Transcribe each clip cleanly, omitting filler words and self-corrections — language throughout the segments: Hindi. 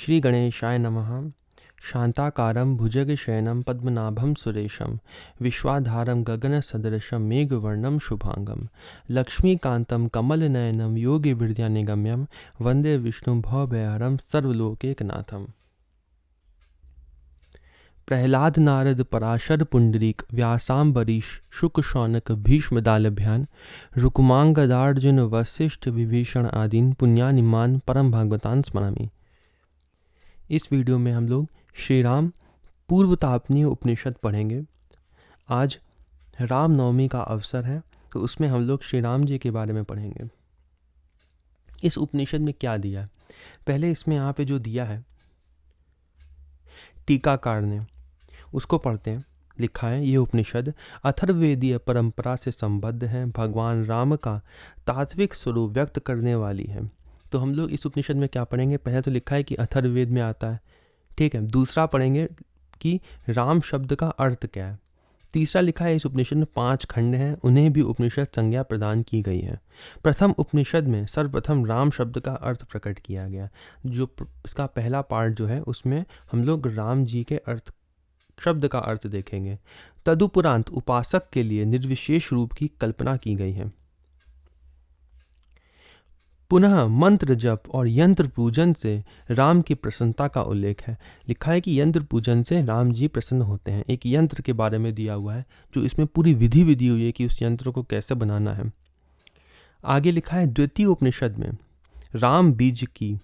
श्री गणेशाय नमः। शांताकारं भुजगशयनं पद्मनाभं सुरेशं विश्वाधारं गगनसदृशं मेघवर्णं शुभांगं लक्ष्मीकान्तं कमलनयनं योगिविद्यानिगम्यं वन्दे विष्णुं भवभयहरं सर्वलोकैकनाथम्। प्रह्लाद नारद पराशर पुंडरीक व्यासाम्बरीश शुक शौनक भीष्मदालभ्यान रुक्मांगदार्जुन वसिष्ठ विभीषण आदीन पुण्यानिमान परम भागवतान स्मरामि। इस वीडियो में हम लोग श्री राम पूर्वतापनीय उपनिषद पढ़ेंगे। आज रामनवमी का अवसर है, तो उसमें हम लोग श्री राम जी के बारे में पढ़ेंगे। इस उपनिषद में क्या दिया है, पहले इसमें यहाँ पे जो दिया है टीकाकार ने, उसको पढ़ते हैं। लिखा है, ये उपनिषद अथर्ववेदीय परंपरा से संबद्ध है, भगवान राम का तात्विक स्वरूप व्यक्त करने वाली है। तो हम लोग इस उपनिषद में क्या पढ़ेंगे, पहले तो लिखा है कि अथर्ववेद में आता है, ठीक है। दूसरा पढ़ेंगे कि राम शब्द का अर्थ क्या है। तीसरा लिखा है इस उपनिषद में 5 खंड हैं, उन्हें भी उपनिषद संज्ञा प्रदान की गई है। प्रथम उपनिषद में सर्वप्रथम राम शब्द का अर्थ प्रकट किया गया। जो इसका पहला पार्ट जो है उसमें हम लोग राम जी के अर्थ शब्द का अर्थ देखेंगे। तदुपरांत उपासक के लिए निर्विशेष रूप की कल्पना की गई है। पुनः मंत्र जप और यंत्र पूजन से राम की प्रसन्नता का उल्लेख है। लिखा है कि यंत्र पूजन से राम जी प्रसन्न होते हैं। एक यंत्र के बारे में दिया हुआ है, जो इसमें पूरी विधि दी हुई है कि उस यंत्र को कैसे बनाना है। आगे लिखा है, द्वितीय उपनिषद में राम बीज की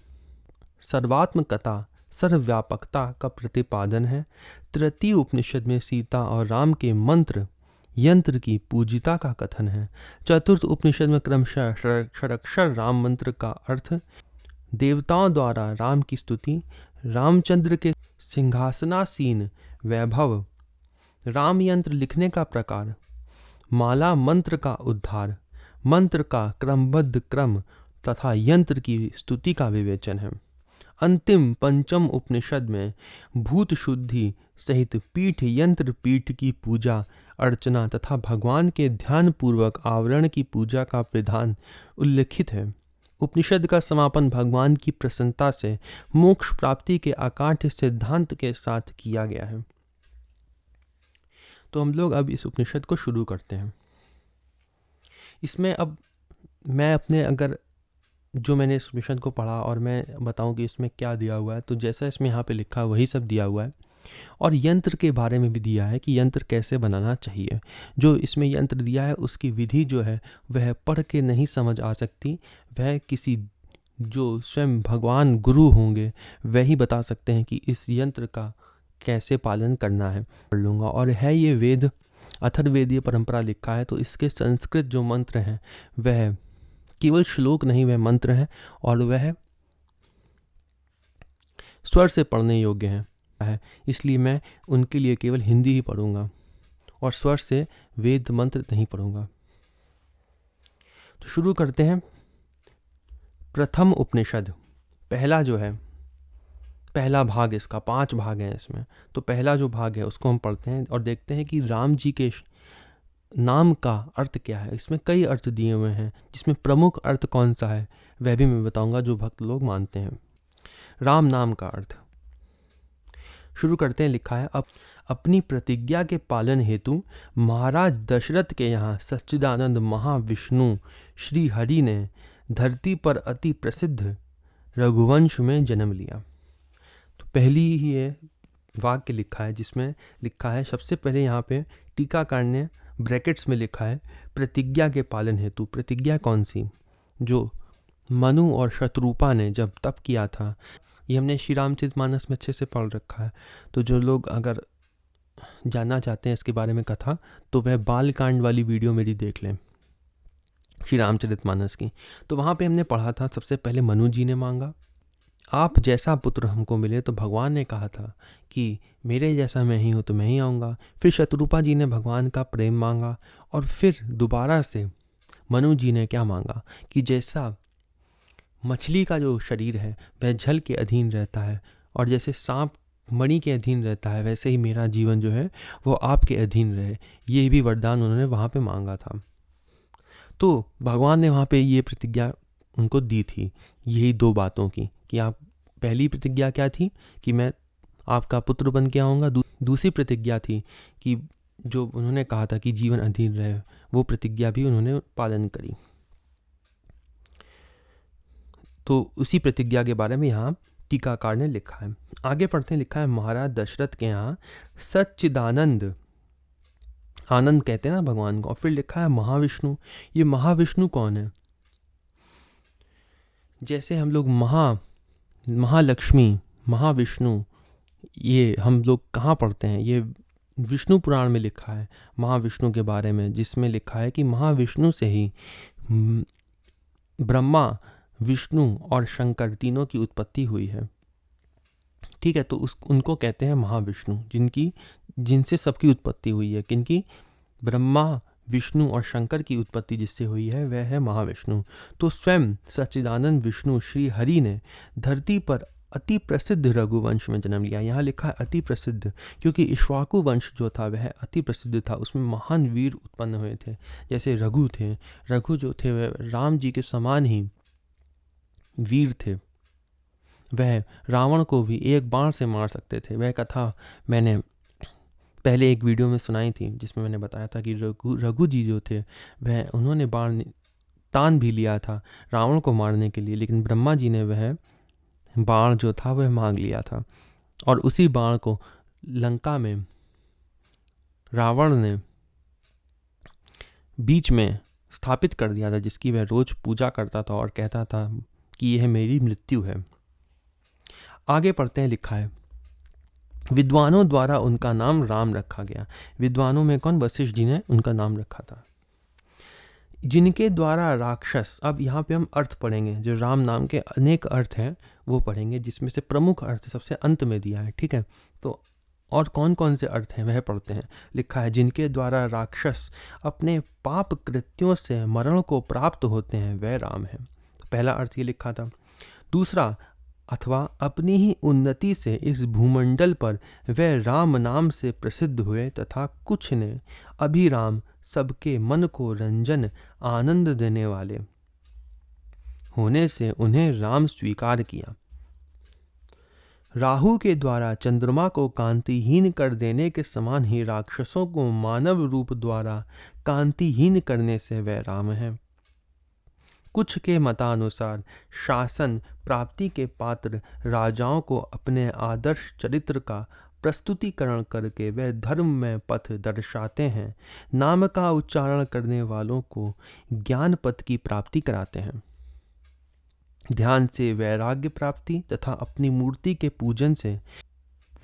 सर्वात्मकता सर्वव्यापकता का प्रतिपादन है। तृतीय उपनिषद में सीता और राम के मंत्र यंत्र की पूजिता का कथन है। चतुर्थ उपनिषद में क्रमशः षडक्षर राम मंत्र का अर्थ, देवताओं द्वारा राम की स्तुति, रामचंद्र के सिंहासनासीन वैभव, राम यंत्र लिखने का प्रकार, माला मंत्र का उद्धार, मंत्र का क्रमबद्ध क्रम तथा यंत्र की स्तुति का विवेचन है। अंतिम पंचम उपनिषद में भूत शुद्धि सहित पीठ यंत्र पीठ की पूजा अर्चना तथा भगवान के ध्यान पूर्वक आवरण की पूजा का विधान उल्लिखित है। उपनिषद का समापन भगवान की प्रसन्नता से मोक्ष प्राप्ति के अकाट्य सिद्धांत के साथ किया गया है। तो हम लोग अब इस उपनिषद को शुरू करते हैं। इसमें अब मैं अपने अगर जो मैंने इस उपनिषद को पढ़ा और मैं बताऊं कि इसमें क्या दिया हुआ है, तो जैसा इसमें यहाँ पे लिखा है वही सब दिया हुआ है। और यंत्र के बारे में भी दिया है कि यंत्र कैसे बनाना चाहिए। जो इसमें यंत्र दिया है उसकी विधि जो है वह पढ़ के नहीं समझ आ सकती, वह किसी जो स्वयं भगवान गुरु होंगे वही बता सकते हैं कि इस यंत्र का कैसे पालन करना है। पढ़ लूँगा। और है ये वेद अथर्ववेदीय परंपरा लिखा है, तो इसके संस्कृत जो मंत्र हैं वह केवल श्लोक नहीं, वह मंत्र है और वह स्वर से पढ़ने योग्य है। इसलिए मैं उनके लिए केवल हिंदी ही पढ़ूंगा और स्वर से वेद मंत्र नहीं पढ़ूंगा। तो शुरू करते हैं। प्रथम उपनिषद, पहला जो है, पहला भाग, इसका 5 भाग हैं इसमें। तो पहला जो भाग है उसको हम पढ़ते हैं और देखते हैं कि राम जी के नाम का अर्थ क्या है। इसमें कई अर्थ दिए हुए हैं, जिसमें प्रमुख अर्थ कौन सा है वह भी मैं बताऊंगा, जो भक्त लोग मानते हैं। राम नाम का अर्थ शुरू करते हैं। लिखा है, अब अपनी प्रतिज्ञा के पालन हेतु महाराज दशरथ के यहाँ सच्चिदानंद महाविष्णु श्री हरि ने धरती पर अति प्रसिद्ध रघुवंश में जन्म लिया। तो पहली ही ये वाक्य लिखा है, जिसमें लिखा है, सबसे पहले यहाँ पे टीकाकार ने ब्रैकेट्स में लिखा है प्रतिज्ञा के पालन हेतु। प्रतिज्ञा कौन सी? जो मनु और शत्रुपा ने जब तप किया था, ये हमने श्री रामचरितमानस में अच्छे से पढ़ रखा है। तो जो लोग अगर जानना चाहते हैं इसके बारे में कथा, तो वह बालकांड वाली वीडियो मेरी देख लें श्री रामचरितमानस की। तो वहाँ पे हमने पढ़ा था, सबसे पहले मनु जी ने मांगा, आप जैसा पुत्र हमको मिले। तो भगवान ने कहा था कि मेरे जैसा मैं ही हूँ तो मैं ही आऊँगा। फिर शत्रुपा जी ने भगवान का प्रेम मांगा और फिर दोबारा से मनु जी ने क्या मांगा कि जैसा मछली का जो शरीर है वह जल के अधीन रहता है और जैसे सांप मणि के अधीन रहता है, वैसे ही मेरा जीवन जो है वो आपके अधीन रहे। ये भी वरदान उन्होंने वहाँ पे मांगा था। तो भगवान ने वहाँ पे ये प्रतिज्ञा उनको दी थी, यही 2 बातों की, कि आप पहली प्रतिज्ञा क्या थी कि मैं आपका पुत्र बन के आऊँगा। दूसरी प्रतिज्ञा थी कि जो उन्होंने कहा था कि जीवन अधीर रहे, वो प्रतिज्ञा भी उन्होंने पालन करी। तो उसी प्रतिज्ञा के बारे में यहाँ टीकाकार ने लिखा है। आगे पढ़ते हैं, लिखा है महाराज दशरथ के यहाँ सच्चिदानंद, आनंद कहते हैं ना भगवान को, और फिर लिखा है महाविष्णु। ये महाविष्णु कौन है? जैसे हम लोग महालक्ष्मी, महाविष्णु, ये हम लोग कहाँ पढ़ते हैं? ये विष्णु पुराण में लिखा है महाविष्णु के बारे में, जिसमें लिखा है कि महाविष्णु से ही ब्रह्मा, विष्णु और शंकर तीनों की उत्पत्ति हुई है। ठीक है, तो उनको कहते हैं महाविष्णु, जिनसे सबकी उत्पत्ति हुई है। किनकी? ब्रह्मा, विष्णु और शंकर की उत्पत्ति जिससे हुई है वह है महाविष्णु। तो स्वयं सच्चिदानंद विष्णु श्री हरि ने धरती पर अति प्रसिद्ध रघुवंश में जन्म लिया। यहाँ लिखा है अति प्रसिद्ध, क्योंकि इक्ष्वाकु वंश जो था वह अति प्रसिद्ध था। उसमें महान वीर उत्पन्न हुए थे। जैसे रघु थे, रघु जो थे वह राम जी के समान ही वीर थे। वह रावण को भी एक बाण से मार सकते थे। वह कथा मैंने पहले एक वीडियो में सुनाई थी, जिसमें मैंने बताया था कि रघु जी जो थे वह उन्होंने बाण तान भी लिया था रावण को मारने के लिए, लेकिन ब्रह्मा जी ने वह बाण जो था वह मांग लिया था, और उसी बाण को लंका में रावण ने बीच में स्थापित कर दिया था, जिसकी वह रोज पूजा करता था और कहता था कि यह मेरी मृत्यु है। आगे पढ़ते हैं, लिखा है विद्वानों द्वारा उनका नाम राम रखा गया। विद्वानों में कौन? वशिष्ठ जी ने उनका नाम रखा था। जिनके द्वारा राक्षस, अब यहाँ पे हम अर्थ पढ़ेंगे, जो राम नाम के अनेक अर्थ हैं वो पढ़ेंगे, जिसमें से प्रमुख अर्थ सबसे अंत में दिया है। ठीक है, तो और कौन कौन से अर्थ हैं वह पढ़ते हैं। लिखा है जिनके द्वारा राक्षस अपने पाप कृत्यों से मरण को प्राप्त होते हैं वह राम है। तो पहला अर्थ ये लिखा था। दूसरा, अथवा अपनी ही उन्नति से इस भूमंडल पर वह राम नाम से प्रसिद्ध हुए, तथा कुछ ने अभिराम सबके मन को रंजन आनंद देने वाले होने से उन्हें राम स्वीकार किया। राहु के द्वारा चंद्रमा को कांतिहीन कर देने के समान ही राक्षसों को मानव रूप द्वारा कांतिहीन करने से वह राम है। कुछ के मतानुसार शासन प्राप्ति के पात्र राजाओं को अपने आदर्श चरित्र का प्रस्तुतिकरण करके वे धर्म में पथ दर्शाते हैं। नाम का उच्चारण करने वालों को ज्ञान पथ की प्राप्ति कराते हैं। ध्यान से वैराग्य प्राप्ति तथा अपनी मूर्ति के पूजन से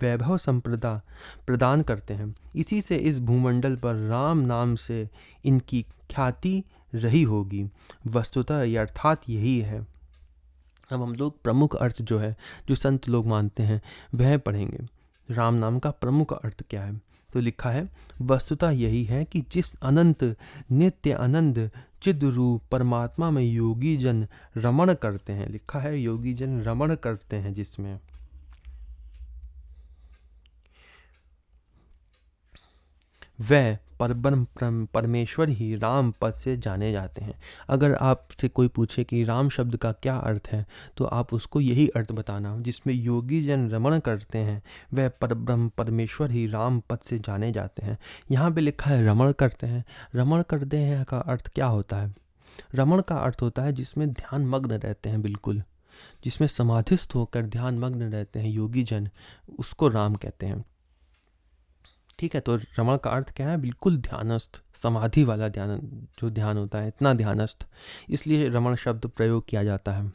वैभव संप्रदा प्रदान करते हैं। इसी से इस भूमंडल पर राम नाम से इनकी ख्याति रही होगी। वस्तुतः अर्थात यही है। अब हम लोग प्रमुख अर्थ जो है, जो संत लोग मानते हैं, वह पढ़ेंगे। राम नाम का प्रमुख अर्थ क्या है? तो लिखा है वस्तुतः यही है कि जिस अनंत नित्य आनंद चिद रूप परमात्मा में योगी जन रमण करते हैं। लिखा है योगी जन रमण करते हैं, जिसमें वह परब्रह्म परमेश्वर ही राम पद से जाने जाते हैं। अगर आपसे कोई पूछे कि राम शब्द का क्या अर्थ है, तो आप उसको यही अर्थ बताना, जिसमें योगी जन रमण करते हैं वह परब्रह्म परमेश्वर ही राम पद से जाने जाते हैं। यहाँ पे लिखा है रमण करते हैं। रमण करते हैं का अर्थ क्या होता है? रमण का अर्थ होता है जिसमें ध्यान मग्न रहते हैं, बिल्कुल जिसमें समाधिस्थ होकर ध्यान मग्न रहते हैं योगी जन, उसको राम कहते हैं। ठीक है, तो रमण का अर्थ क्या है? बिल्कुल ध्यानस्थ, समाधि वाला ध्यान, जो ध्यान होता है इतना ध्यानस्थ, इसलिए रमण शब्द प्रयोग किया जाता है।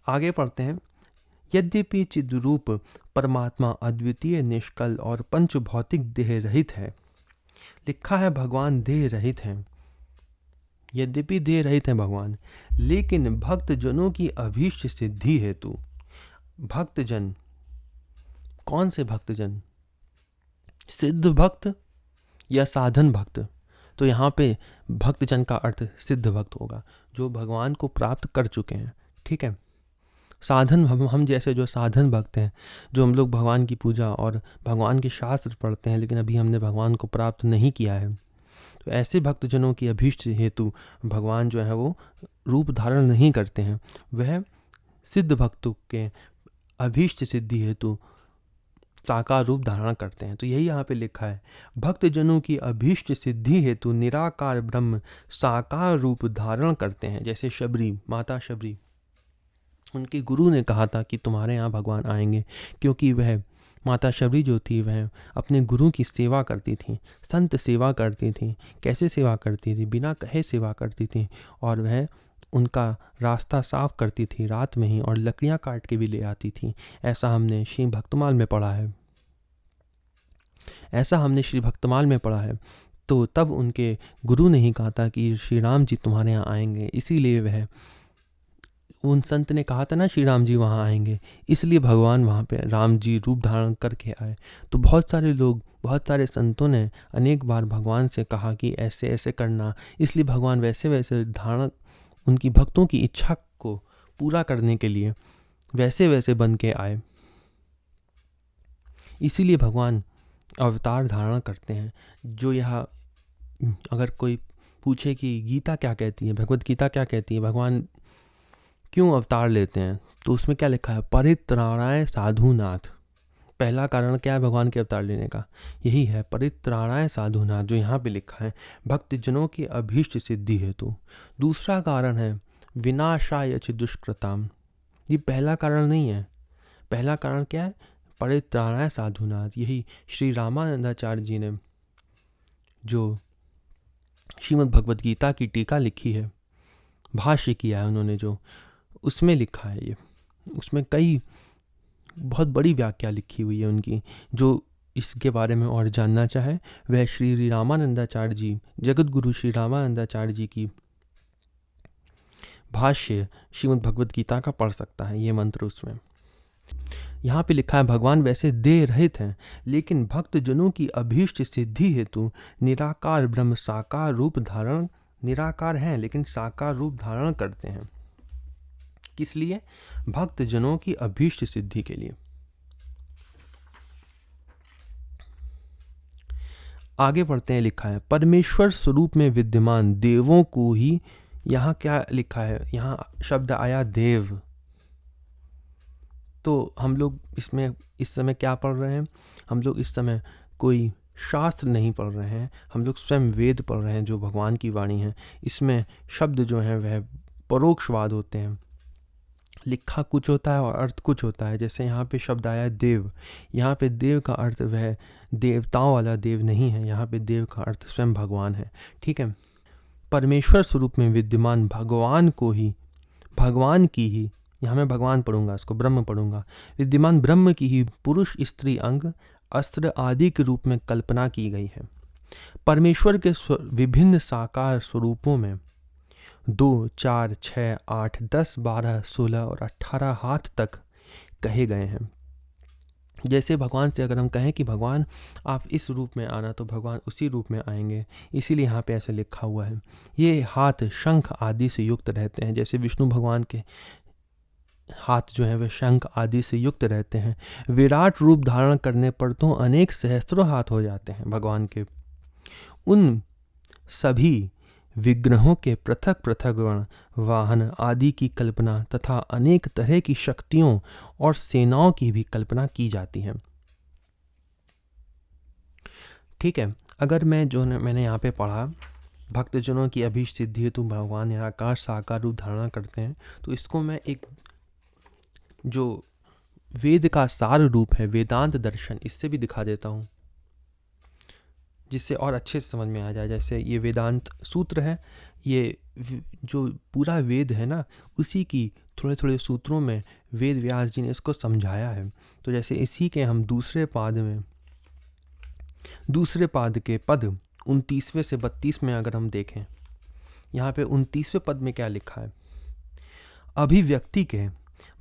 आगे पढ़ते हैं। यद्यपि चिद्रूप परमात्मा अद्वितीय, निष्कल और पंच भौतिक देह रहित है। लिखा है भगवान देह रहित हैं। यद्यपि देह रहित हैं भगवान, लेकिन भक्त जनों की अभीष्ट सिद्धि हेतु, भक्तजन, कौन से भक्तजन? सिद्ध भक्त या साधन भक्त? तो यहाँ पे भक्तजन का अर्थ सिद्ध भक्त होगा, जो भगवान को प्राप्त कर चुके हैं। ठीक है, साधन हम जैसे जो साधन भक्त हैं, जो हम लोग भगवान की पूजा और भगवान के शास्त्र पढ़ते हैं, लेकिन अभी हमने भगवान को प्राप्त नहीं किया है, तो ऐसे भक्तजनों की अभीष्ट हेतु भगवान जो है वो रूप धारण नहीं करते हैं। वह सिद्ध भक्तों के अभीष्ट सिद्धि हेतु साकार रूप धारण करते हैं। तो यही यहाँ पे लिखा है, भक्त जनों की अभीष्ट सिद्धि हेतु निराकार ब्रह्म साकार रूप धारण करते हैं। जैसे शबरी, माता शबरी, उनके गुरु ने कहा था कि तुम्हारे यहाँ भगवान आएंगे, क्योंकि वह माता शबरी जो थी वह अपने गुरु की सेवा करती थी, संत सेवा करती थी। कैसे सेवा करती थी? बिना कहे सेवा करती थी, और वह उनका रास्ता साफ करती थी रात में ही, और लकड़ियाँ काट के भी ले आती थी। ऐसा हमने श्री भक्तमाल में पढ़ा है। तो तब उनके गुरु ने ही कहा था कि श्री राम जी तुम्हारे यहाँ आएंगे, इसीलिए वह उन संत ने कहा था ना श्री राम जी वहाँ आएंगे, इसलिए भगवान वहाँ पे राम जी रूप धारण करके आए। तो बहुत सारे संतों ने अनेक बार भगवान से कहा कि ऐसे ऐसे करना, इसलिए भगवान वैसे वैसे धारण, उनकी भक्तों की इच्छा को पूरा करने के लिए वैसे वैसे बन के आए। इसीलिए भगवान अवतार धारण करते हैं। जो यह, अगर कोई पूछे कि गीता क्या कहती है, भगवत गीता क्या कहती है, भगवान क्यों अवतार लेते हैं, तो उसमें क्या लिखा है? परित्राणाय साधुनाथ। पहला कारण क्या है भगवान के अवतार लेने का? यही है, परित्राणाय साधुनाथ, जो यहाँ पे लिखा है, भक्तजनों की अभीष्ट सिद्धि हेतु। दूसरा कारण है विनाशाय च दुष्कृताम। ये पहला कारण नहीं है। पहला कारण क्या है? परित्राणाय साधुनाथ। यही श्री रामानंदाचार्य जी ने जो श्रीमद् भगवद गीता की टीका लिखी है, भाष्य किया है उन्होंने, जो उसमें लिखा है, ये उसमें कई बहुत बड़ी व्याख्या लिखी हुई है उनकी। जो इसके बारे में और जानना चाहे वह श्री रामानंदाचार्य जी, जगत गुरु श्री रामानंदाचार्य जी की भाष्य श्रीमद् भगवद गीता का पढ़ सकता है। ये मंत्र उसमें यहाँ पे लिखा है, भगवान वैसे देह रहित हैं, लेकिन भक्त जनों की अभीष्ट सिद्धि हेतु निराकार ब्रह्म साकार रूप धारण, निराकार हैं लेकिन साकार रूप धारण करते हैं। किस लिए? भक्त जनों की अभीष्ट सिद्धि के लिए। आगे पढ़ते हैं, लिखा है, परमेश्वर स्वरूप में विद्यमान देवों को ही, यहाँ क्या लिखा है? यहाँ शब्द आया देव। तो हम लोग इसमें इस समय क्या पढ़ रहे हैं? हम लोग इस समय कोई शास्त्र नहीं पढ़ रहे हैं, हम लोग स्वयं वेद पढ़ रहे हैं, जो भगवान की वाणी है। इसमें शब्द जो हैं वह परोक्षवाद होते हैं, लिखा कुछ होता है और अर्थ कुछ होता है। जैसे यहाँ पे शब्द आया देव, यहाँ पे देव का अर्थ वह देवताओं वाला देव नहीं है, यहाँ पे देव का अर्थ स्वयं भगवान है। ठीक है, परमेश्वर स्वरूप में विद्यमान भगवान को ही, भगवान की ही, यहाँ मैं भगवान पढ़ूंगा, इसको ब्रह्म पढ़ूंगा, विद्यमान ब्रह्म की ही पुरुष स्त्री अंग अस्त्र आदि के रूप में कल्पना की गई है। परमेश्वर के विभिन्न साकार स्वरूपों में 2, 4, 6, 8, 10, 12, 16 और 18 हाथ तक कहे गए हैं। जैसे भगवान से अगर हम कहें कि भगवान आप इस रूप में आना, तो भगवान उसी रूप में आएंगे, इसीलिए यहाँ पे ऐसे लिखा हुआ है। ये हाथ शंख आदि से युक्त रहते हैं, जैसे विष्णु भगवान के हाथ जो हैं वे शंख आदि से युक्त रहते हैं। विराट रूप धारण करने पर तो अनेक सहस्त्रों हाथ हो जाते हैं भगवान के। उन सभी विग्रहों के पृथक पृथक वर्ण, वाहन आदि की कल्पना तथा अनेक तरह की शक्तियों और सेनाओं की भी कल्पना की जाती है। ठीक है, अगर मैंने यहाँ पे पढ़ा, भक्तजनों की अभीष्ट सिद्धि हेतु भगवान निराकार साकार रूप धारणा करते हैं, तो इसको मैं एक जो वेद का सार रूप है, वेदांत दर्शन, इससे भी दिखा देता हूँ, जिससे और अच्छे से समझ में आ जाए। जैसे ये वेदांत सूत्र है, ये जो पूरा वेद है ना, उसी की थोड़े थोड़े सूत्रों में वेद व्यास जी ने इसको समझाया है। तो जैसे इसी के हम दूसरे पाद के पद 29वें से 32 में अगर हम देखें, यहाँ पे 29वें पद में क्या लिखा है? अभिव्यक्ति के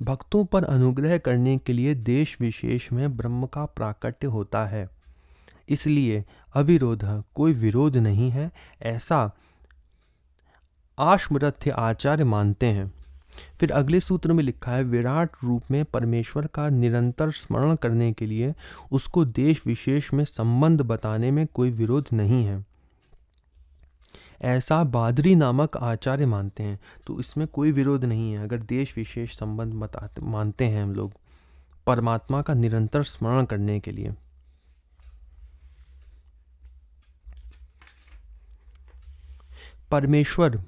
भक्तों पर अनुग्रह करने के लिए देश विशेष में ब्रह्म का प्राकट्य होता है, इसलिए अविरोध कोई विरोध नहीं है, ऐसा आश्मरथ्य आचार्य मानते हैं। फिर अगले सूत्र में लिखा है, विराट रूप में परमेश्वर का निरंतर स्मरण करने के लिए उसको देश विशेष में संबंध बताने में कोई विरोध नहीं है, ऐसा बादरी नामक आचार्य मानते हैं। तो इसमें कोई विरोध नहीं है अगर देश विशेष संबंध मानते हैं हम लोग परमात्मा का निरंतर स्मरण करने के लिए। परमेश्वर,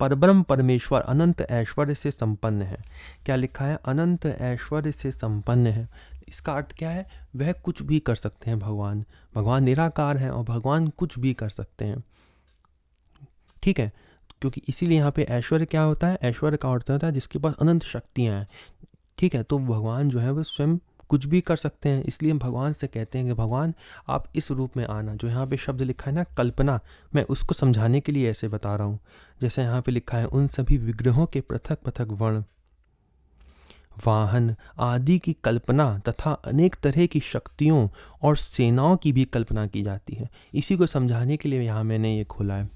परब्रह्म परमेश्वर अनंत ऐश्वर्य से संपन्न है। क्या लिखा है? अनंत ऐश्वर्य से संपन्न है। इसका अर्थ क्या है? वह कुछ भी कर सकते हैं। भगवान, भगवान निराकार हैं और भगवान कुछ भी कर सकते हैं। ठीक है, क्योंकि इसीलिए यहाँ पे ऐश्वर्य क्या होता है? ऐश्वर्य का अर्थ होता है जिसके पास अनंत शक्तियाँ हैं। ठीक है, तो भगवान जो है वो स्वयं कुछ भी कर सकते हैं। इसलिए हम भगवान से कहते हैं कि भगवान आप इस रूप में आना। जो यहाँ पे शब्द लिखा है ना कल्पना, मैं उसको समझाने के लिए ऐसे बता रहा हूँ। जैसे यहाँ पे लिखा है उन सभी विग्रहों के पृथक पृथक वर्ण, वाहन आदि की कल्पना तथा अनेक तरह की शक्तियों और सेनाओं की भी कल्पना की जाती है। इसी को समझाने के लिए यहाँ मैंने ये खोला है।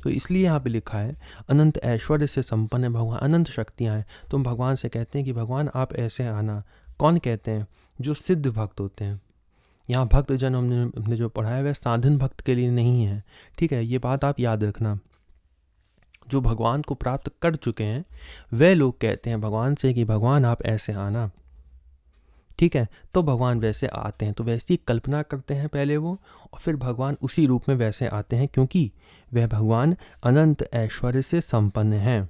तो इसलिए यहाँ पे लिखा है अनंत ऐश्वर्य से संपन्न है भगवान, अनंत शक्तियाँ हैं। तो हम भगवान से कहते हैं कि भगवान आप ऐसे आना। कौन कहते हैं? जो सिद्ध भक्त होते हैं। यहाँ भक्त जन हमने जो पढ़ा है वह साधन भक्त के लिए नहीं है। ठीक है, ये बात आप याद रखना। जो भगवान को प्राप्त कर चुके हैं वे लोग कहते हैं भगवान से कि भगवान आप ऐसे आना। ठीक है, तो भगवान वैसे आते हैं, तो वैसी कल्पना करते हैं पहले वो, और फिर भगवान उसी रूप में वैसे आते हैं क्योंकि वह भगवान अनंत ऐश्वर्य से संपन्न हैं।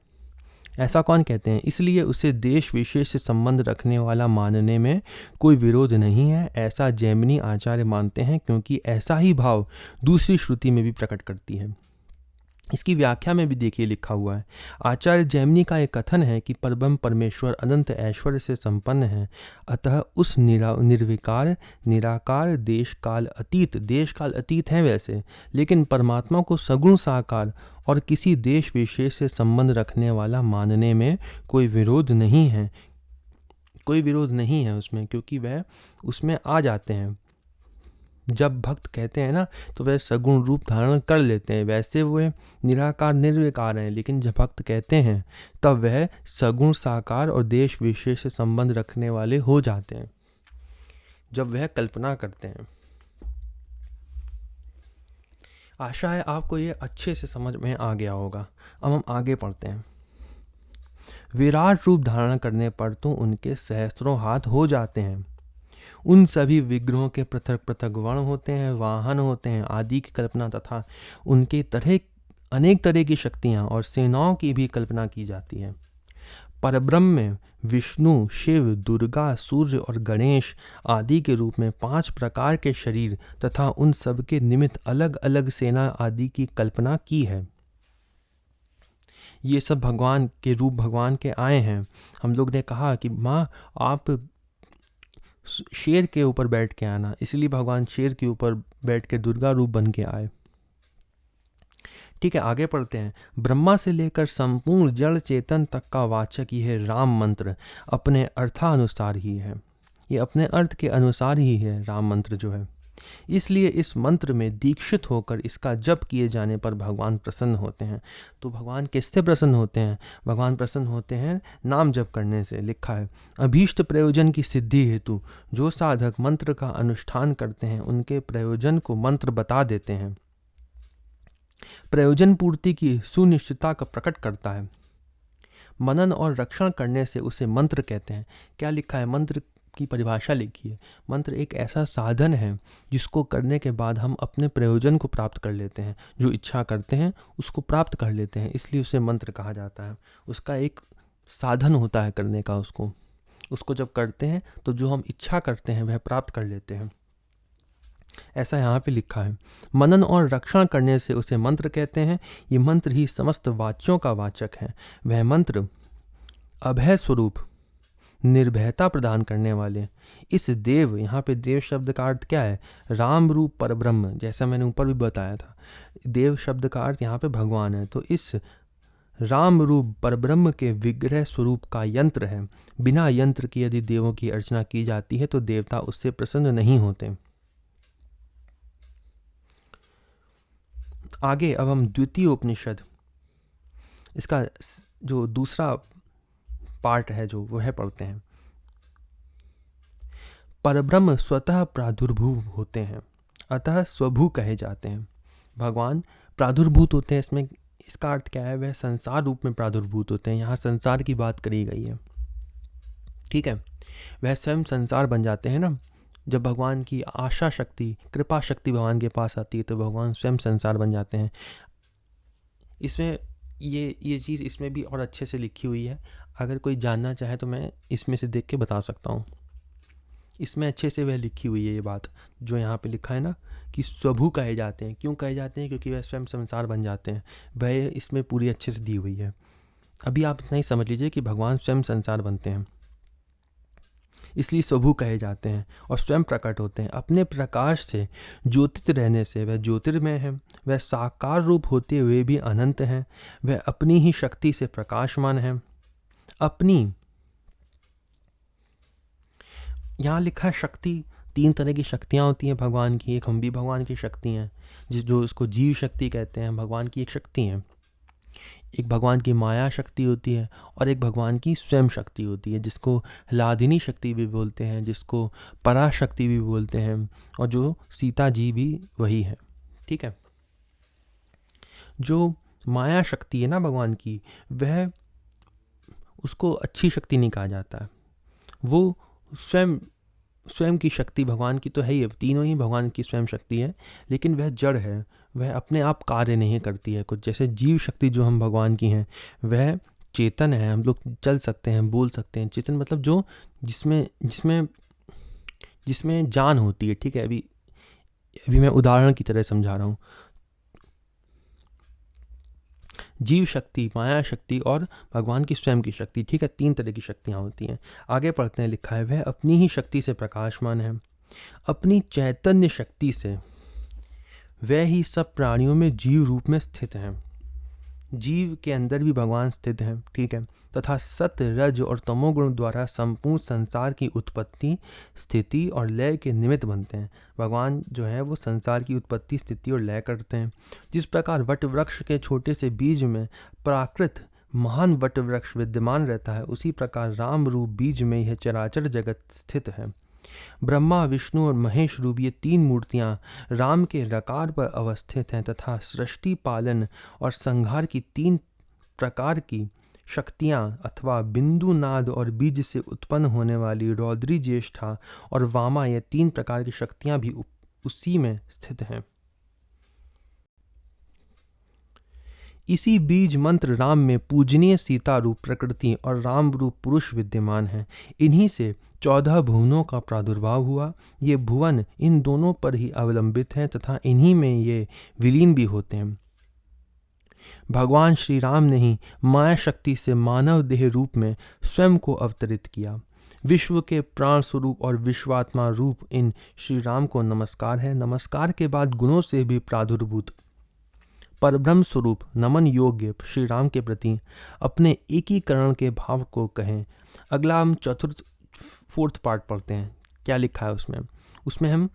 ऐसा कौन कहते हैं? इसलिए उसे देश विशेष से संबंध रखने वाला मानने में कोई विरोध नहीं है। ऐसा जैमिनी आचार्य मानते हैं क्योंकि ऐसा ही भाव दूसरी श्रुति में भी प्रकट करती है। इसकी व्याख्या में भी देखिए लिखा हुआ है। आचार्य जैमिनी का एक कथन है कि परब्रह्म परमेश्वर अनंत ऐश्वर्य से संपन्न है, अतः उस निर्विकार निराकार देश काल अतीत हैं वैसे, लेकिन परमात्मा को सगुण साकार और किसी देश विशेष से संबंध रखने वाला मानने में कोई विरोध नहीं है। कोई विरोध नहीं है उसमें, क्योंकि वह उसमें आ जाते हैं। जब भक्त कहते हैं ना तो वह सगुण रूप धारण कर लेते हैं। वैसे वह निराकार निर्विकार हैं, लेकिन जब भक्त कहते हैं तब वह सगुण साकार और देश विशेष से संबंध रखने वाले हो जाते हैं जब वह कल्पना करते हैं। आशा है आपको ये अच्छे से समझ में आ गया होगा। अब हम आगे पढ़ते हैं। विराट रूप धारण करने पर तो उनके सहस्त्रों हाथ हो जाते हैं। उन सभी विग्रहों के पृथक पृथक वर्ण होते हैं, वाहन होते हैं आदि की कल्पना तथा उनके अनेक तरह की शक्तियाँ और सेनाओं की भी कल्पना की जाती है। परब्रह्म में विष्णु, शिव, दुर्गा, सूर्य और गणेश आदि के रूप में 5 प्रकार के शरीर तथा उन सब के निमित्त अलग अलग सेना आदि की कल्पना की है। ये सब भगवान के रूप भगवान के आए हैं। हम लोग ने कहा कि माँ आप शेर के ऊपर बैठ के आना, इसलिए भगवान शेर के ऊपर बैठ के दुर्गा रूप बन के आए। ठीक है, आगे पढ़ते हैं। ब्रह्मा से लेकर संपूर्ण जड़ चेतन तक का वाचक यह राम मंत्र अपने अर्थानुसार ही है। ये अपने अर्थ के अनुसार ही है राम मंत्र जो है। इसलिए इस मंत्र में दीक्षित होकर इसका जप किए जाने पर भगवान प्रसन्न होते हैं। तो भगवान किससे प्रसन्न होते हैं? भगवान प्रसन्न होते हैं नाम जप करने से। लिखा है अभीष्ट प्रयोजन की सिद्धि हेतु जो साधक मंत्र का अनुष्ठान करते हैं उनके प्रयोजन को मंत्र बता देते हैं। प्रयोजन पूर्ति की सुनिश्चितता का प्रकट करता है। मनन और रक्षण करने से उसे मंत्र कहते हैं। क्या लिखा है? मंत्र की परिभाषा लिखी है। मंत्र एक ऐसा साधन है जिसको करने के बाद हम अपने प्रयोजन को प्राप्त कर लेते हैं। जो इच्छा करते हैं उसको प्राप्त कर लेते हैं, इसलिए उसे मंत्र कहा जाता है। उसका एक साधन होता है करने का। उसको जब करते हैं तो जो हम इच्छा करते हैं वह प्राप्त कर लेते हैं। ऐसा यहाँ पे लिखा है। मनन और रक्षण करने से उसे मंत्र कहते हैं। ये मंत्र ही समस्त वाच्यों का वाचक है। वह मंत्र अभय स्वरूप, निर्भयता प्रदान करने वाले इस देव, यहाँ पे देव शब्द का अर्थ क्या है? राम रूप परब्रह्म, जैसा मैंने ऊपर भी बताया था। देव शब्द का अर्थ यहाँ पे भगवान है। तो इस राम रूप परब्रह्म के विग्रह स्वरूप का यंत्र है। बिना यंत्र के यदि देवों की अर्चना की जाती है तो देवता उससे प्रसन्न नहीं होते। आगे अब हम द्वितीय उपनिषद, इसका जो दूसरा पार्ट है जो वह पढ़ते हैं। परब्रह्म स्वतः प्रादुर्भूव होते हैं, अतः स्वभू कहे जाते हैं। भगवान प्रादुर्भूत होते हैं, इसमें इसका अर्थ क्या है, वह संसार रूप में प्रादुर्भूत होते हैं। यहाँ संसार की बात करी गई है, ठीक है। वह स्वयं संसार बन जाते हैं ना, जब भगवान की आशा शक्ति, कृपा शक्ति भगवान के पास आती है तो भगवान स्वयं संसार बन जाते हैं। इसमें ये चीज़ इसमें भी और अच्छे से लिखी हुई है। अगर कोई जानना चाहे तो मैं इसमें से देख के बता सकता हूँ। इसमें अच्छे से वह लिखी हुई है ये बात, जो यहाँ पे लिखा है ना कि स्वभु कहे जाते हैं। क्यों कहे जाते हैं? क्योंकि वह स्वयं संसार बन जाते हैं। वह इसमें पूरी अच्छे से दी हुई है। अभी आप इतना ही समझ लीजिए कि भगवान स्वयं संसार बनते हैं, इसलिए स्वभु कहे जाते हैं और स्वयं प्रकट होते हैं। अपने प्रकाश से ज्योतित रहने से वह ज्योतिर्मय है। वह साकार रूप होते हुए भी अनंत हैं। वह अपनी ही शक्ति से प्रकाशमान है। अपनी, यहाँ लिखा है शक्ति, 3 तरह की शक्तियाँ होती हैं भगवान की। एक हम भी भगवान की शक्ति हैं, जो इसको जीव शक्ति कहते हैं, भगवान की एक शक्ति है। एक भगवान की माया शक्ति होती है और एक भगवान की स्वयं शक्ति होती है, जिसको हलादिनी शक्ति भी बोलते हैं, जिसको पराशक्ति भी बोलते हैं, और जो सीता जी भी वही है, ठीक है। जो माया शक्ति है ना भगवान की, वह उसको अच्छी शक्ति नहीं कहा जाता है। वो स्वयं की शक्ति भगवान की तो है ही, तीनों ही भगवान की स्वयं शक्ति है, लेकिन वह जड़ है, वह अपने आप कार्य नहीं करती है कुछ। जैसे जीव शक्ति जो हम भगवान की हैं, वह चेतन है, हम लोग चल सकते हैं, बोल सकते हैं। चेतन मतलब जो जिसमें जान होती है, ठीक है। अभी मैं उदाहरण की तरह समझा रहा हूँ। जीव शक्ति, माया शक्ति और भगवान की स्वयं की शक्ति, ठीक है। 3 तरह की शक्तियाँ होती हैं। आगे पढ़ते हैं, लिखा है वह अपनी ही शक्ति से प्रकाशमान है। अपनी चैतन्य शक्ति से वह ही सब प्राणियों में जीव रूप में स्थित हैं। जीव के अंदर भी भगवान स्थित हैं, ठीक है। तथा सत्य, रज और तमोगुण द्वारा संपूर्ण संसार की उत्पत्ति, स्थिति और लय के निमित्त बनते हैं। भगवान जो है वो संसार की उत्पत्ति, स्थिति और लय करते हैं। जिस प्रकार वट वृक्ष के छोटे से बीज में प्राकृत महान वट वृक्ष विद्यमान रहता है, उसी प्रकार राम रूप बीज में यह चराचर जगत स्थित है। ब्रह्मा, विष्णु और महेश रूप ये 3 मूर्तियां राम के रकार पर अवस्थित हैं तथा सृष्टि, पालन और संहार की 3 प्रकार की शक्तियां अथवा बिंदु, नाद और बीज से उत्पन्न होने वाली रौद्री, ज्येष्ठा और वामा, ये 3 प्रकार की शक्तियां भी उसी में स्थित हैं। इसी बीज मंत्र राम में पूजनीय सीता रूप प्रकृति और राम रूप पुरुष विद्यमान है। इन्हीं से 14 भुवनों का प्रादुर्भाव हुआ। ये भुवन इन दोनों पर ही अवलंबित हैं तथा इन्हीं में ये विलीन भी होते हैं। भगवान श्री राम ने ही माया शक्ति से मानव देह रूप में स्वयं को अवतरित किया। विश्व के प्राण स्वरूप और विश्वात्मा रूप इन श्री राम को नमस्कार है। नमस्कार के बाद गुणों से भी प्रादुर्भूत परब्रह्म स्वरूप नमन योग्य श्री राम के प्रति अपने एकीकरण के भाव को कहें। अगला हम 4th पार्ट पढ़ते हैं। क्या लिखा है उसमें हम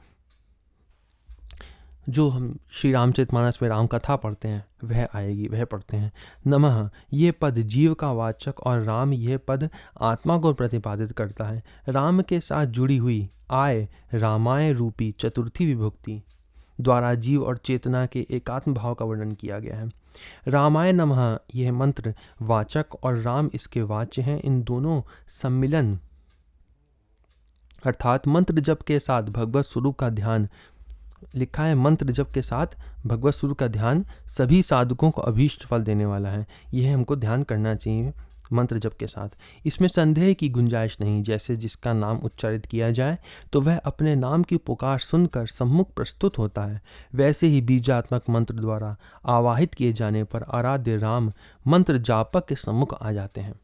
श्री रामचरितमानस में राम कथा पढ़ते हैं, वह आएगी, वह पढ़ते हैं। नमः ये पद जीव का वाचक और राम ये पद आत्मा को प्रतिपादित करता है। राम के साथ जुड़ी हुई आय रामाय रूपी चतुर्थी विभक्ति द्वारा जीव और चेतना के एकात्म भाव का वर्णन किया गया है। रामाय नमः यह मंत्र वाचक और राम इसके वाच्य हैं। इन दोनों सम्मिलन अर्थात मंत्र जप के साथ भगवत स्वरूप का ध्यान, लिखा है मंत्र जप के साथ भगवत स्वरूप का ध्यान सभी साधकों को अभीष्ट फल देने वाला है। यह हमको ध्यान करना चाहिए मंत्र जप के साथ। इसमें संदेह की गुंजाइश नहीं। जैसे जिसका नाम उच्चारित किया जाए तो वह अपने नाम की पुकार सुनकर सम्मुख प्रस्तुत होता है, वैसे ही बीजात्मक मंत्र द्वारा आवाहित किए जाने पर आराध्य राम मंत्र जापक के सम्मुख आ जाते हैं।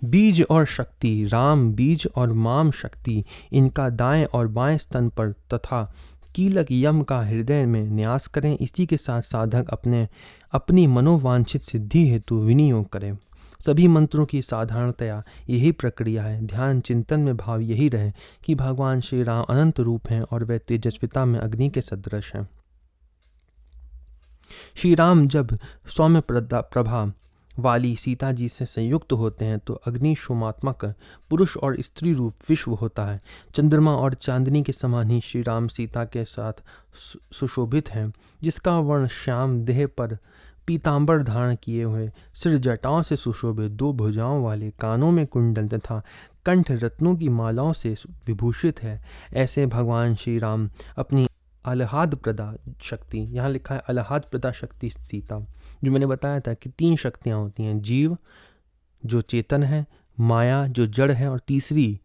बीज और शक्ति, राम बीज और माम शक्ति, इनका दाएं और बाएं स्तन पर तथा कीलक यम का हृदय में न्यास करें। इसी के साथ साधक अपनी मनोवांछित सिद्धि हेतु विनियोग करें। सभी मंत्रों की साधारणतया यही प्रक्रिया है। ध्यान चिंतन में भाव यही रहे कि भगवान श्री राम अनंत रूप हैं और वे तेजस्विता में अग्नि के सदृश हैं। श्री राम जब सौम्य प्रभा वाली सीता जी से संयुक्त होते हैं तो अग्निशोमात्मक पुरुष और स्त्री रूप विश्व होता है। चंद्रमा और चांदनी के समान ही श्री राम सीता के साथ सुशोभित हैं, जिसका वर्ण श्याम, देह पर पीतांबर धारण किए हुए, सिर जटाओं से सुशोभित, 2 भुजाओं वाले, कानों में कुंडल तथा कंठ रत्नों की मालाओं से विभूषित है। ऐसे भगवान श्री राम अपनी आह्लाद प्रदा शक्ति, यहाँ लिखा है आह्लाद प्रदा शक्ति सीता, जो मैंने बताया था कि 3 शक्तियाँ होती हैं, जीव जो चेतन है, माया जो जड़ है, और तीसरी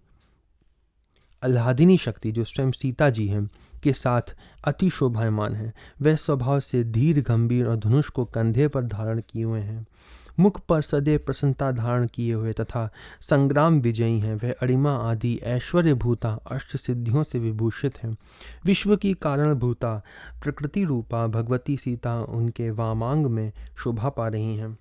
आह्लादिनी शक्ति जो स्वयं सीता जी हैं के साथ अति शोभायमान है। वह स्वभाव से धीर, गंभीर और धनुष को कंधे पर धारण किए हुए हैं, मुख पर सदैव प्रसन्नता धारण किए हुए तथा संग्राम विजयी हैं। वह अरिमा आदि ऐश्वर्य भूता अष्ट सिद्धियों से विभूषित हैं। विश्व की कारण भूता प्रकृति रूपा भगवती सीता उनके वामांग में शोभा पा रही हैं।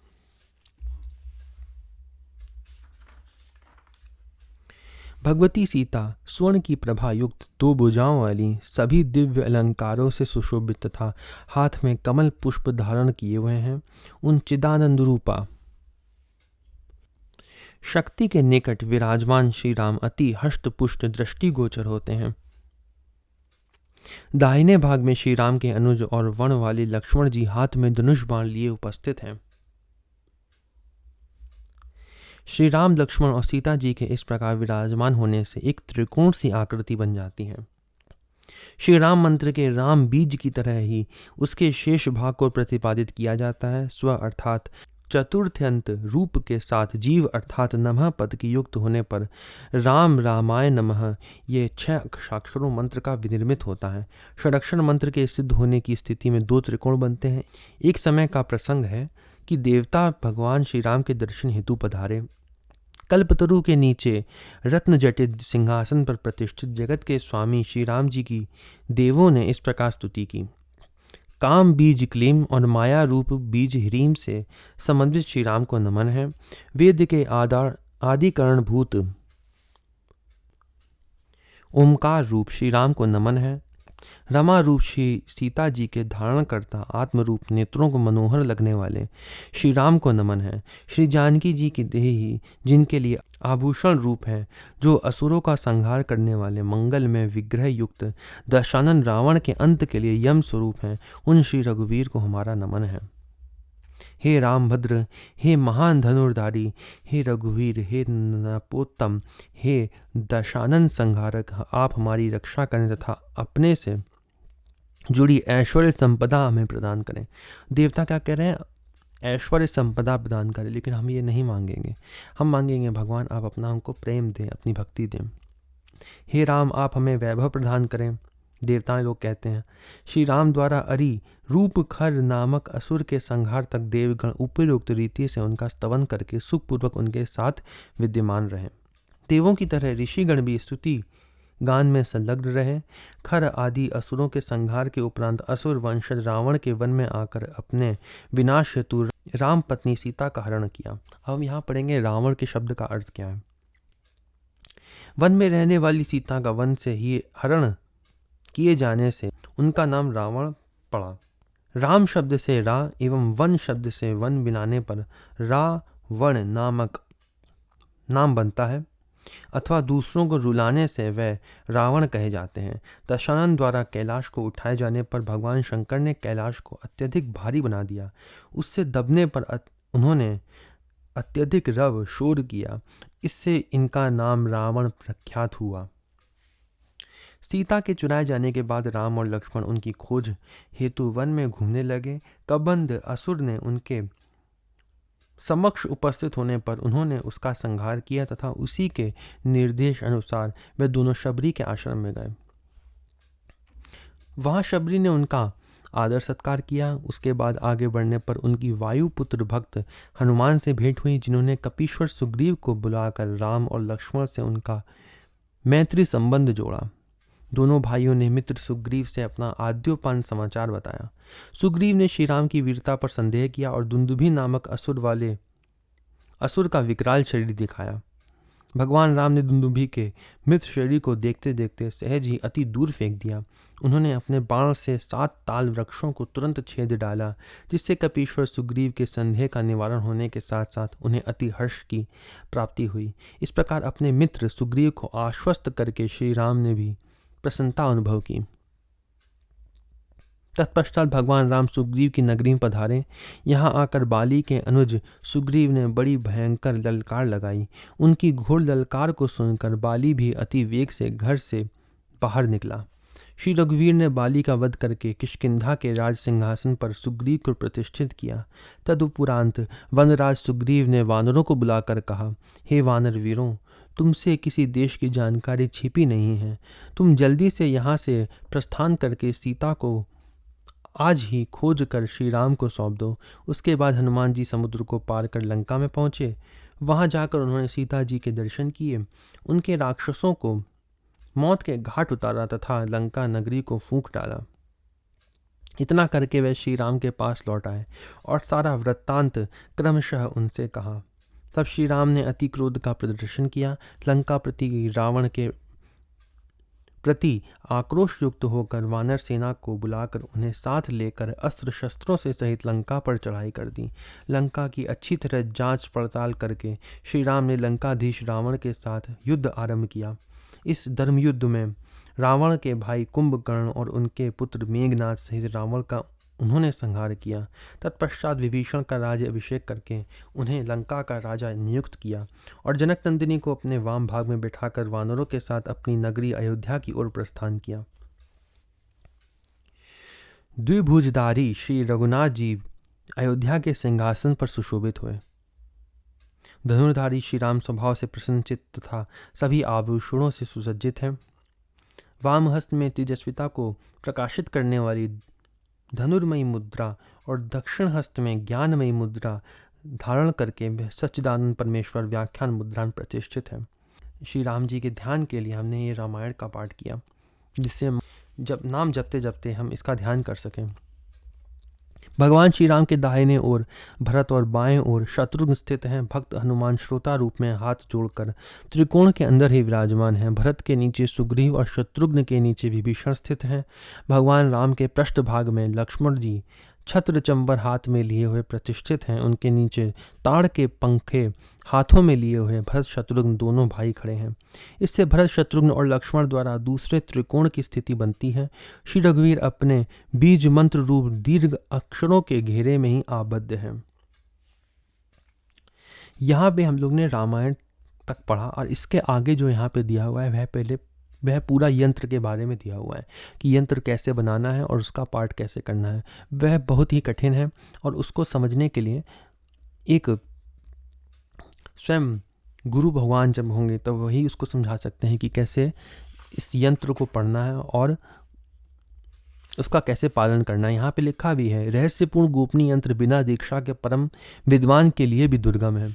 भगवती सीता स्वर्ण की प्रभा युक्त 2 भुजाओं वाली, सभी दिव्य अलंकारों से सुशोभित तथा हाथ में कमल पुष्प धारण किए हुए हैं। उन चिदानंद रूपा शक्ति के निकट विराजमान श्री राम अति हष्ट पुष्ट दृष्टिगोचर होते हैं। दाहिने भाग में श्री राम के अनुज और वन वाले लक्ष्मण जी हाथ में धनुष बाण लिए उपस्थित हैं। श्री राम, लक्ष्मण और सीता जी के इस प्रकार विराजमान होने से एक त्रिकोण सी आकृति बन जाती है। श्री राम मंत्र के राम बीज की तरह ही उसके शेष भाग को प्रतिपादित किया जाता है। स्व अर्थात चतुर्थ्यंत रूप के साथ जीव अर्थात नमः पद की युक्त होने पर राम रामाय नमः ये 6 अक्षरों मंत्र का विनिर्मित होता है। षडक्षर मंत्र के सिद्ध होने की स्थिति में 2 त्रिकोण बनते हैं। एक समय का प्रसंग है कि देवता भगवान श्री राम के दर्शन हेतु पधारे। कल्पतरु के नीचे रत्न जटित सिंहासन पर प्रतिष्ठित जगत के स्वामी श्री राम जी की देवों ने इस प्रकार स्तुति की। काम बीज क्लीम और माया रूप बीज ह्रीम से संबंधित श्री राम को नमन है। वेद के आदिकरण भूत ओमकार रूप श्री राम को नमन है। रमा रूप श्री सीता जी के धारण करता आत्म रूप नेत्रों को मनोहर लगने वाले श्री राम को नमन है। श्री जानकी जी की देह ही जिनके लिए आभूषण रूप है, जो असुरों का संहार करने वाले मंगल में विग्रह युक्त दशानन रावण के अंत के लिए यम स्वरूप हैं, उन श्री रघुवीर को हमारा नमन है। हे रामभद्र, हे महान धनुर्धारी, हे रघुवीर, हे नपोत्तम, हे दशानन संहारक, आप हमारी रक्षा करें तथा अपने से जुड़ी ऐश्वर्य संपदा हमें प्रदान करें। देवता क्या कह रहे हैं? ऐश्वर्य संपदा प्रदान करें, लेकिन हम ये नहीं मांगेंगे। हम मांगेंगे भगवान आप अपना हमको प्रेम दें, अपनी भक्ति दें। हे राम, आप हमें वैभव प्रदान करें। देवताएं लोग कहते हैं श्री राम द्वारा अरि रूप खर नामक असुर के संहार तक देवगण उपयुक्त रीति से उनका स्तवन करके सुखपूर्वक उनके साथ विद्यमान रहे। देवों की तरह ऋषिगण भी स्तुति गान में संलग्न रहे। खर आदि असुरों के संहार के उपरांत असुर वंशज रावण के वन में आकर अपने विनाश हेतु राम पत्नी सीता का हरण किया। अब यहाँ पढ़ेंगे रावण के शब्द का अर्थ क्या है। वन में रहने वाली सीता का वन से ही हरण किए जाने से उनका नाम रावण पड़ा। राम शब्द से रा एवं वन शब्द से वन मिलाने पर रावण नामक नाम बनता है, अथवा दूसरों को रुलाने से वह रावण कहे जाते हैं। दशानन द्वारा कैलाश को उठाए जाने पर भगवान शंकर ने कैलाश को अत्यधिक भारी बना दिया। उससे दबने पर उन्होंने अत्यधिक रव शोर किया। इससे इनका नाम रावण प्रख्यात हुआ। सीता के चुराए जाने के बाद राम और लक्ष्मण उनकी खोज हेतु वन में घूमने लगे। कबंध असुर ने उनके समक्ष उपस्थित होने पर उन्होंने उसका संहार किया तथा उसी के निर्देश अनुसार वे दोनों शबरी के आश्रम में गए। वहां शबरी ने उनका आदर सत्कार किया। उसके बाद आगे बढ़ने पर उनकी वायुपुत्र भक्त हनुमान से भेंट हुई, जिन्होंने कपीश्वर सुग्रीव को बुलाकर राम और लक्ष्मण से उनका मैत्री संबंध जोड़ा। दोनों भाइयों ने मित्र सुग्रीव से अपना आद्योपान समाचार बताया। सुग्रीव ने श्री राम की वीरता पर संदेह किया और दुंदुभि नामक असुर का विकराल शरीर दिखाया। भगवान राम ने दुंदुभी के मृत शरीर को देखते देखते सहज ही अति दूर फेंक दिया। उन्होंने अपने बाण से 7 ताल वृक्षों को तुरंत छेद डाला, जिससे कपीश्वर सुग्रीव के संदेह का निवारण होने के साथ साथ उन्हें अति हर्ष की प्राप्ति हुई। इस प्रकार अपने मित्र सुग्रीव को आश्वस्त करके श्री राम ने भी प्रसन्नता अनुभव की। तत्पश्चात भगवान राम सुग्रीव की नगरी में पधारे। यहाँ आकर बाली के अनुज सुग्रीव ने बड़ी भयंकर ललकार लगाई। उनकी घोर ललकार को सुनकर बाली भी अति वेग से घर से बाहर निकला। श्री रघुवीर ने बाली का वध करके किष्किंधा के राज सिंहासन पर सुग्रीव को प्रतिष्ठित किया। तदुपरांत वनराज सुग्रीव ने वानरों को बुलाकर कहा, हे वानर वीरों, तुमसे किसी देश की जानकारी छिपी नहीं है। तुम जल्दी से यहाँ से प्रस्थान करके सीता को आज ही खोज कर श्री राम को सौंप दो। उसके बाद हनुमान जी समुद्र को पार कर लंका में पहुँचे। वहाँ जाकर उन्होंने सीता जी के दर्शन किए, उनके राक्षसों को मौत के घाट उतारा तथा लंका नगरी को फूंक डाला। इतना करके वे श्री राम के पास लौट आए और सारा वृत्तांत क्रमशः उनसे कहा। तब श्री राम ने अति क्रोध का प्रदर्शन किया। लंका प्रति रावण के प्रति आक्रोश युक्त होकर वानर सेना को बुलाकर उन्हें साथ लेकर अस्त्र शस्त्रों से सहित लंका पर चढ़ाई कर दी। लंका की अच्छी तरह जांच पड़ताल करके श्री राम ने लंकाधीश रावण के साथ युद्ध आरंभ किया। इस धर्म युद्ध में रावण के भाई कुंभकर्ण और उनके पुत्र मेघनाथ सहित रावण का उन्होंने संहार किया। तत्पश्चात विभीषण का राज्य अभिषेक करके उन्हें लंका का राजा नियुक्त किया और जनक नंदिनी को अपने वाम भाग में बिठाकर वानरों के साथ अपनी नगरी अयोध्या की ओर प्रस्थान किया। द्विभुजधारी श्री रघुनाथ जी अयोध्या के सिंहासन पर सुशोभित हुए। धनुर्धारी श्री राम स्वभाव से प्रसन्नचित्त तथा सभी आभूषणों से सुसज्जित हैं। वाम हस्त में तेजस्विता को प्रकाशित करने वाली धनुर्मयी मुद्रा और दक्षिण हस्त में ज्ञानमयी मुद्रा धारण करके सच्चिदानंद परमेश्वर व्याख्यान मुद्रा में प्रतिष्ठित है। श्री राम जी के ध्यान के लिए हमने ये रामायण का पाठ किया, जिससे जब नाम जपते जपते हम इसका ध्यान कर सकें। भगवान श्री राम के दाहिने ओर भरत और बाएं ओर शत्रुघ्न स्थित हैं। भक्त हनुमान श्रोता रूप में हाथ जोड़कर त्रिकोण के अंदर ही विराजमान हैं। भरत के नीचे सुग्रीव और शत्रुघ्न के नीचे विभीषण स्थित हैं। भगवान राम के पृष्ठभाग में लक्ष्मण जी छत्र चंवर हाथ में लिए हुए प्रतिष्ठित हैं। उनके नीचे ताड़ के पंखे हाथों में लिए हुए भरत शत्रुघ्न दोनों भाई खड़े हैं। इससे भरत शत्रुघ्न और लक्ष्मण द्वारा दूसरे त्रिकोण की स्थिति बनती है। श्री रघुवीर अपने बीज मंत्र रूप दीर्घ अक्षरों के घेरे में ही आबद्ध हैं। यहाँ पे हम लोग ने रामायण तक पढ़ा और इसके आगे जो यहाँ पे दिया हुआ है वह पूरा यंत्र के बारे में दिया हुआ है कि यंत्र कैसे बनाना है और उसका पाठ कैसे करना है। वह बहुत ही कठिन है और उसको समझने के लिए एक स्वयं गुरु भगवान जब होंगे तब वही उसको समझा सकते हैं कि कैसे इस यंत्र को पढ़ना है और उसका कैसे पालन करना है। यहाँ पे लिखा भी है, रहस्यपूर्ण गोपनीय यंत्र बिना दीक्षा के परम विद्वान के लिए भी दुर्गम है।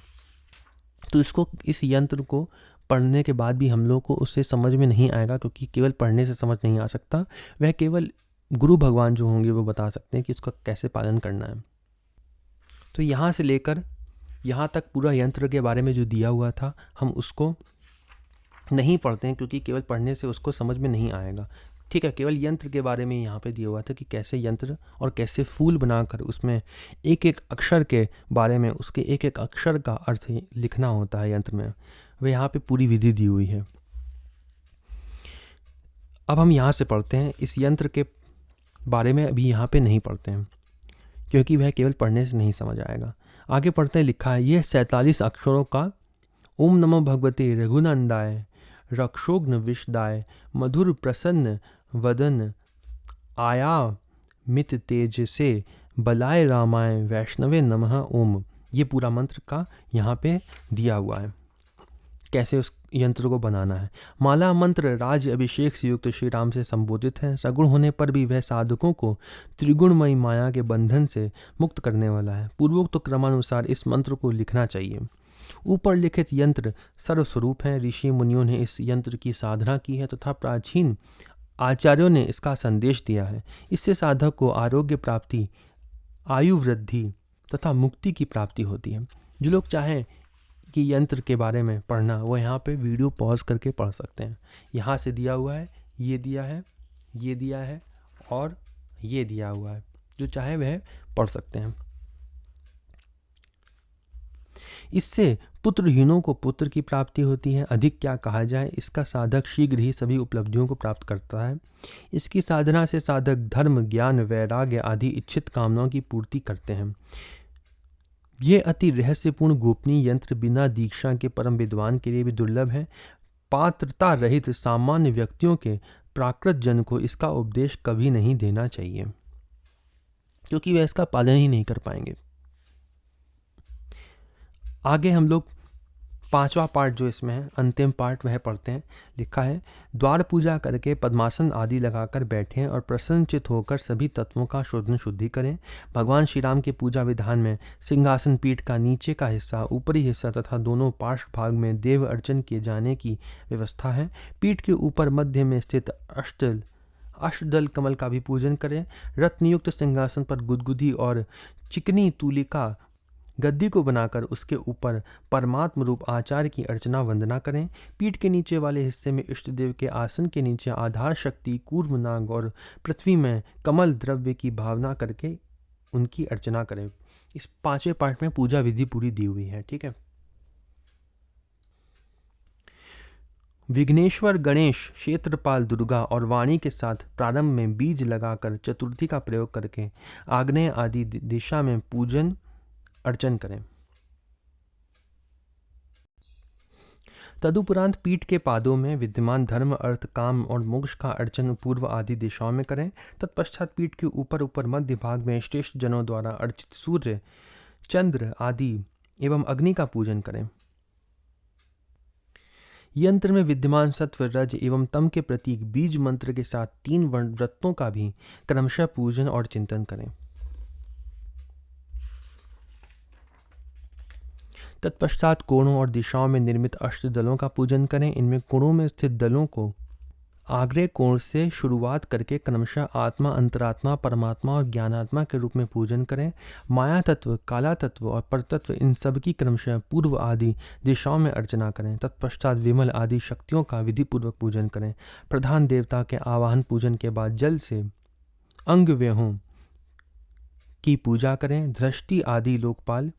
तो इस यंत्र को पढ़ने के बाद भी हम लोग को उसे समझ में नहीं आएगा, क्योंकि केवल पढ़ने से समझ नहीं आ सकता। वह केवल गुरु भगवान जो होंगे वो बता सकते हैं कि इसका कैसे पालन करना है। तो यहाँ से लेकर यहाँ तक पूरा यंत्र के बारे में जो दिया हुआ था हम उसको नहीं पढ़ते हैं, क्योंकि केवल पढ़ने से उसको समझ में नहीं आएगा। ठीक है, केवल यंत्र के बारे में यहाँ पे दिया हुआ था कि कैसे यंत्र और कैसे फूल बनाकर उसमें एक एक अक्षर के बारे में, उसके एक एक अक्षर का अर्थ लिखना होता है यंत्र में। वह यहाँ पे पूरी विधि दी हुई है। अब हम यहाँ से पढ़ते हैं। इस यंत्र के बारे में अभी यहाँ पे नहीं पढ़ते हैं, क्योंकि वह केवल पढ़ने से नहीं समझ आएगा। आगे पढ़ते लिखा है, यह 47 अक्षरों का ओम नमो भगवते रघुनंदाय रक्षोघ्न विषदाय मधुर प्रसन्न वदन आया मित तेज से बलाय रामाय वैष्णवे नमः ओम। ये पूरा मंत्र का यहाँ पे दिया हुआ है कैसे उस यंत्र को बनाना है। माला मंत्र राज अभिषेक से युक्त श्री राम से संबोधित है। सगुण होने पर भी वह साधकों को त्रिगुणमयी माया के बंधन से मुक्त करने वाला है। पूर्वोक्त क्रमानुसार इस मंत्र को लिखना चाहिए। ऊपर लिखित यंत्र सर्वस्वरूप है। ऋषि मुनियों ने इस यंत्र की साधना की है तथा प्राचीन आचार्यों ने इसका संदेश दिया है। इससे साधक को आरोग्य प्राप्ति, आयु वृद्धि तथा मुक्ति की प्राप्ति होती है। जो लोग चाहें कि यंत्र के बारे में पढ़ना, वो यहाँ पे वीडियो पॉज करके पढ़ सकते हैं। यहाँ से दिया हुआ है, ये दिया है, ये दिया है और ये दिया हुआ है, जो चाहे वह पढ़ सकते हैं। इससे पुत्रहीनों को पुत्र की प्राप्ति होती है। अधिक क्या कहा जाए, इसका साधक शीघ्र ही सभी उपलब्धियों को प्राप्त करता है। इसकी साधना से साधक धर्म, ज्ञान, वैराग्य आदि इच्छित कामनाओं की पूर्ति करते हैं। ये अति रहस्यपूर्ण गोपनीय यंत्र बिना दीक्षा के परम विद्वान के लिए भी दुर्लभ है। पात्रता रहित सामान्य व्यक्तियों के प्राकृत जन को इसका उपदेश कभी नहीं देना चाहिए, क्योंकि वे इसका पालन ही नहीं कर पाएंगे। आगे हम लोग 5वां पार्ट जो इसमें है, अंतिम पार्ट, वह पढ़ते हैं। लिखा है, द्वार पूजा करके पद्मासन आदि लगाकर बैठें और प्रसन्नचित होकर सभी तत्वों का शोधन शुद्धि करें। भगवान श्री राम के पूजा विधान में सिंहासन पीठ का नीचे का हिस्सा, ऊपरी हिस्सा तथा दोनों पार्श्व भाग में देव अर्चन किए जाने की व्यवस्था है। पीठ के ऊपर मध्य में स्थित अष्टदल कमल का भी पूजन करें। रत्नयुक्त सिंहासन पर गुदगुदी और चिकनी तुलिका गद्दी को बनाकर उसके ऊपर परमात्म रूप आचार्य की अर्चना वंदना करें। पीठ के नीचे वाले हिस्से में इष्ट देव के आसन के नीचे आधार शक्ति, कूर्मनाग और पृथ्वी में कमल द्रव्य की भावना करके उनकी अर्चना करें। इस 5वें पार्ट में पूजा विधि पूरी दी हुई है। ठीक है। विघ्नेश्वर, गणेश, क्षेत्रपाल, दुर्गा और वाणी के साथ प्रारंभ में बीज लगाकर चतुर्थी का प्रयोग करके आग्नेय आदि दिशा में पूजन अर्चन करें। तदुपरांत पीठ के पादों में विद्यमान धर्म, अर्थ, काम और मोक्ष का अर्चन पूर्व आदि दिशाओं में करें। तत्पश्चात पीठ के ऊपर मध्य भाग में श्रेष्ठ जनों द्वारा अर्चित सूर्य, चंद्र आदि एवं अग्नि का पूजन करें। यंत्र में विद्यमान सत्व, रज एवं तम के प्रतीक बीज मंत्र के साथ 3 वृत्तों का भी क्रमशः पूजन और चिंतन करें। तत्पश्चात कोणों और दिशाओं में निर्मित अष्टदलों का पूजन करें। इनमें कोणों में स्थित दलों को आग्नेय कोण से शुरुआत करके क्रमशः आत्मा, अंतरात्मा, परमात्मा और ज्ञानात्मा के रूप में पूजन करें। माया तत्व, काला तत्व और परतत्व, इन सब की क्रमशः पूर्व आदि दिशाओं में अर्चना करें। तत्पश्चात विमल आदि शक्तियों का विधिपूर्वक पूजन करें। प्रधान देवता के आवाहन पूजन के बाद जल से अंग व्यहों की पूजा करें। दृष्टि आदि लोकपाल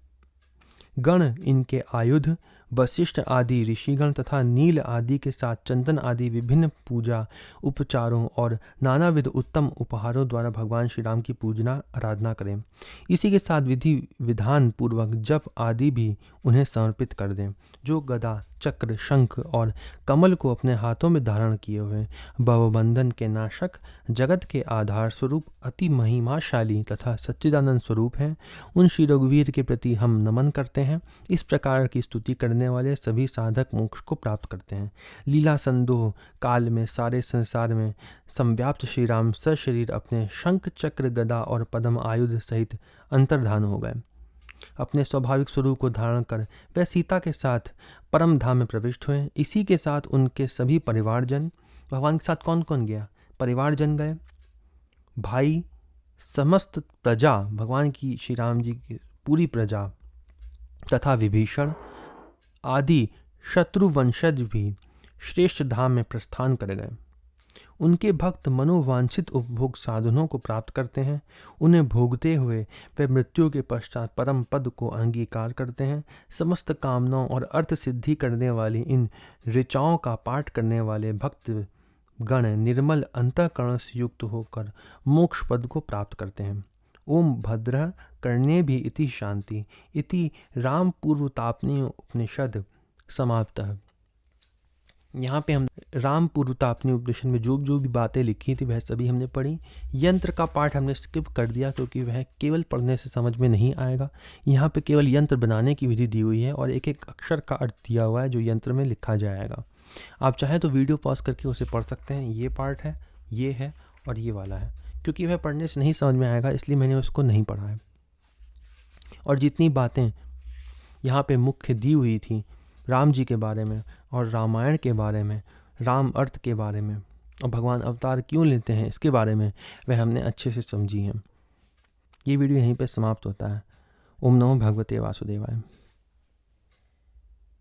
गण, इनके आयुध, वशिष्ठ आदि ऋषिगण तथा नील आदि के साथ चंदन आदि विभिन्न पूजा उपचारों और नानाविध उत्तम उपहारों द्वारा भगवान श्री राम की पूजना आराधना करें। इसी के साथ विधि विधान पूर्वक जप आदि भी उन्हें समर्पित कर दें। जो गदा, चक्र, शंख और कमल को अपने हाथों में धारण किए हुए भवबंधन के नाशक, जगत के आधार स्वरूप, अति महिमाशाली तथा सच्चिदानंद स्वरूप हैं, उन श्री रघुवीर के प्रति हम नमन करते हैं। इस प्रकार की स्तुति करने वाले सभी साधक मोक्ष को प्राप्त करते हैं। लीला संदोह काल में सारे संसार में संव्याप्त श्री राम सशरीर अपने शंख, चक्र, गदा और पद्म आयुध सहित अंतर्धान हो गए। अपने स्वाभाविक स्वरूप को धारण कर वह सीता के साथ परम धाम में प्रविष्ट हुए। इसी के साथ उनके सभी परिवारजन, भगवान के साथ कौन कौन गया? परिवारजन गए, भाई, समस्त प्रजा, भगवान की श्री राम जी की पूरी प्रजा तथा विभीषण आदि शत्रुवंशज भी श्रेष्ठ धाम में प्रस्थान कर गए। उनके भक्त मनोवांछित उपभोग साधनों को प्राप्त करते हैं। उन्हें भोगते हुए वे मृत्यु के पश्चात परम पद को अंगीकार करते हैं। समस्त कामनाओं और अर्थ सिद्धि करने वाली इन ऋचाओं का पाठ करने वाले भक्त गण निर्मल अंतःकरण से युक्त होकर मोक्ष पद को प्राप्त करते हैं। ओम भद्रः कर्णे भी इति शांति इति राम पूर्व तापनीय उपनिषद समाप्तः। यहाँ पे हम राम पूर्व तापनीय उपनिषद में जो भी बातें लिखी थी वह सभी हमने पढ़ी। यंत्र का पाठ हमने स्किप कर दिया क्योंकि वह केवल पढ़ने से समझ में नहीं आएगा। यहाँ पे केवल यंत्र बनाने की विधि दी हुई है और एक एक अक्षर का अर्थ दिया हुआ है जो यंत्र में लिखा जाएगा। आप चाहें तो वीडियो पॉज करके उसे पढ़ सकते हैं। ये पार्ट है, ये है और ये वाला है। क्योंकि वह पढ़ने से नहीं समझ में आएगा इसलिए मैंने उसको नहीं पढ़ा है। और जितनी बातें यहाँ पे मुख्य दी हुई थी राम जी के बारे में और रामायण के बारे में, राम अर्थ के बारे में और भगवान अवतार क्यों लेते हैं इसके बारे में, वह हमने अच्छे से समझी हैं। ये वीडियो यहीं पे समाप्त होता है। ओम नमो भगवते वासुदेवाय।